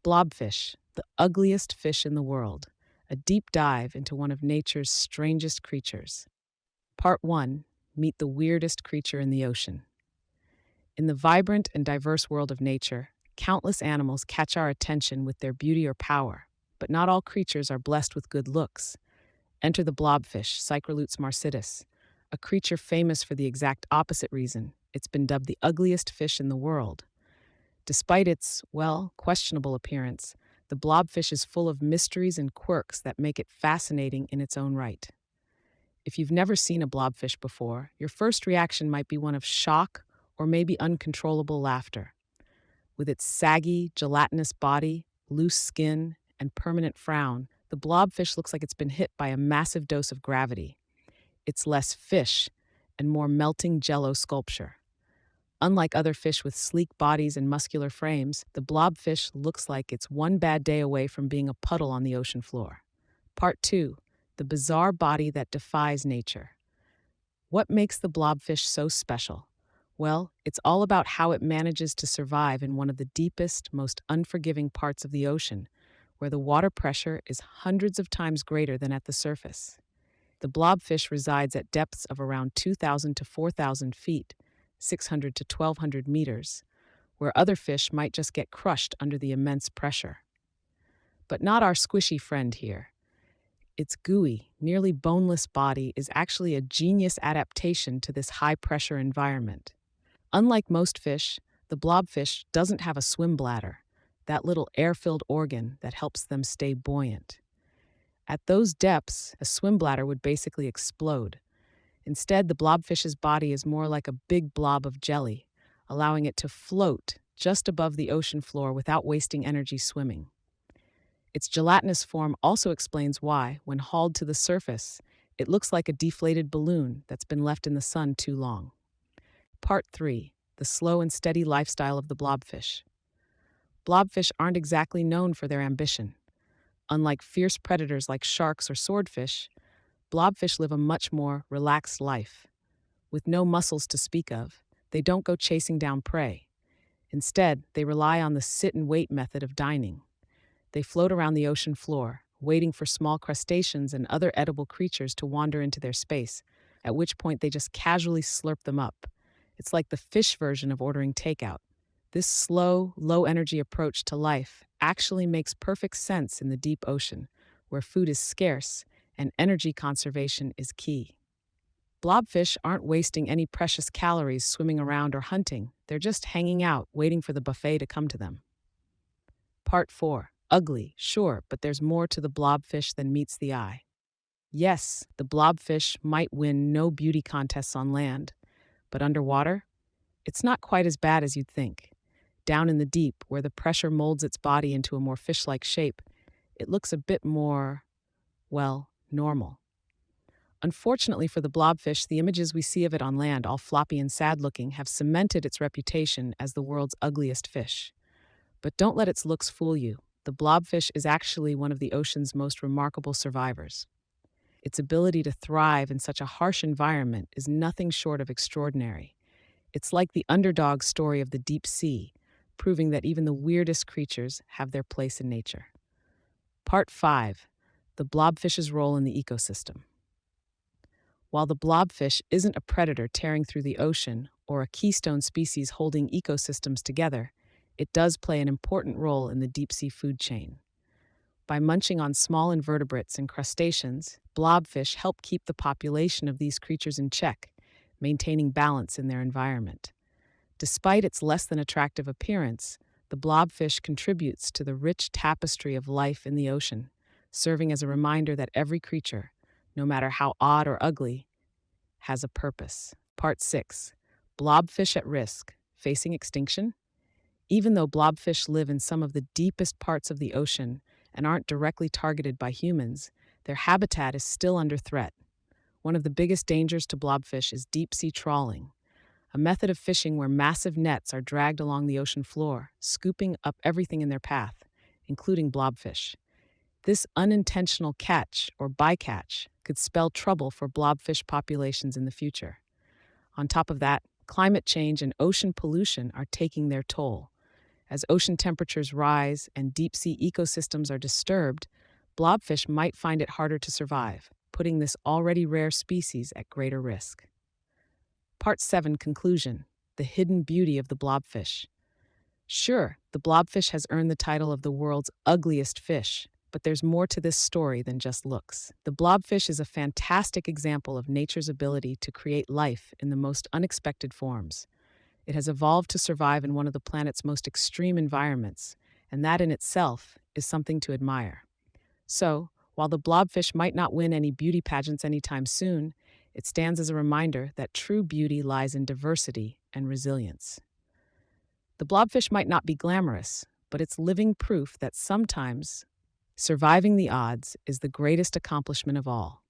Blobfish, the ugliest fish in the world, a deep dive into one of nature's strangest creatures. Part 1. Meet the weirdest creature in the ocean. In the vibrant and diverse world of nature, countless animals catch our attention with their beauty or power, but not all creatures are blessed with good looks. Enter the blobfish, Cycrolutes marcitus, a creature famous for the exact opposite reason. It's been dubbed the ugliest fish in the world. Despite its, well, questionable appearance, the blobfish is full of mysteries and quirks that make it fascinating in its own right. If you've never seen a blobfish before, your first reaction might be one of shock or maybe uncontrollable laughter. With its saggy, gelatinous body, loose skin, and permanent frown, the blobfish looks like it's been hit by a massive dose of gravity. It's less fish and more melting jello sculpture. Unlike other fish with sleek bodies and muscular frames, the blobfish looks like it's one bad day away from being a puddle on the ocean floor. Part 2. The bizarre body that defies nature. What makes the blobfish so special? Well, it's all about how it manages to survive in one of the deepest, most unforgiving parts of the ocean, where the water pressure is hundreds of times greater than at the surface. The blobfish resides at depths of around 2,000 to 4,000 feet, 600 to 1,200 meters, where other fish might just get crushed under the immense pressure. But not our squishy friend here. Its gooey, nearly boneless body is actually a genius adaptation to this high-pressure environment. Unlike most fish, the blobfish doesn't have a swim bladder, that little air-filled organ that helps them stay buoyant. At those depths, a swim bladder would basically explode. Instead, the blobfish's body is more like a big blob of jelly, allowing it to float just above the ocean floor without wasting energy swimming. Its gelatinous form also explains why, when hauled to the surface, it looks like a deflated balloon that's been left in the sun too long. Part 3. The slow and steady lifestyle of the blobfish. Blobfish aren't exactly known for their ambition. Unlike fierce predators like sharks or swordfish, blobfish live a much more relaxed life. With no muscles to speak of, they don't go chasing down prey. Instead, they rely on the sit-and-wait method of dining. They float around the ocean floor, waiting for small crustaceans and other edible creatures to wander into their space, at which point they just casually slurp them up. It's like the fish version of ordering takeout. This slow, low-energy approach to life actually makes perfect sense in the deep ocean, where food is scarce and energy conservation is key. Blobfish aren't wasting any precious calories swimming around or hunting. They're just hanging out, waiting for the buffet to come to them. Part 4. Ugly, sure, but there's more to the blobfish than meets the eye. Yes, the blobfish might win no beauty contests on land, but underwater, it's not quite as bad as you'd think. Down in the deep, where the pressure molds its body into a more fish-like shape, it looks a bit more, well, normal. Unfortunately for the blobfish, the images we see of it on land, all floppy and sad-looking, have cemented its reputation as the world's ugliest fish. But don't let its looks fool you. The blobfish is actually one of the ocean's most remarkable survivors. Its ability to thrive in such a harsh environment is nothing short of extraordinary. It's like the underdog story of the deep sea, proving that even the weirdest creatures have their place in nature. Part 5. The blobfish's role in the ecosystem. While the blobfish isn't a predator tearing through the ocean or a keystone species holding ecosystems together, it does play an important role in the deep-sea food chain. By munching on small invertebrates and crustaceans, blobfish help keep the population of these creatures in check, maintaining balance in their environment. Despite its less than attractive appearance, the blobfish contributes to the rich tapestry of life in the ocean, serving as a reminder that every creature, no matter how odd or ugly, has a purpose. Part 6. Blobfish at risk, facing extinction? Even though blobfish live in some of the deepest parts of the ocean and aren't directly targeted by humans, their habitat is still under threat. One of the biggest dangers to blobfish is deep-sea trawling, a method of fishing where massive nets are dragged along the ocean floor, scooping up everything in their path, including blobfish. This unintentional catch, or bycatch, could spell trouble for blobfish populations in the future. On top of that, climate change and ocean pollution are taking their toll. As ocean temperatures rise and deep-sea ecosystems are disturbed, blobfish might find it harder to survive, putting this already rare species at greater risk. Part 7 Conclusion: The Hidden Beauty of the Blobfish. Sure, the blobfish has earned the title of the world's ugliest fish, but there's more to this story than just looks. The blobfish is a fantastic example of nature's ability to create life in the most unexpected forms. It has evolved to survive in one of the planet's most extreme environments, and that in itself is something to admire. So, while the blobfish might not win any beauty pageants anytime soon, it stands as a reminder that true beauty lies in diversity and resilience. The blobfish might not be glamorous, but it's living proof that sometimes surviving the odds is the greatest accomplishment of all.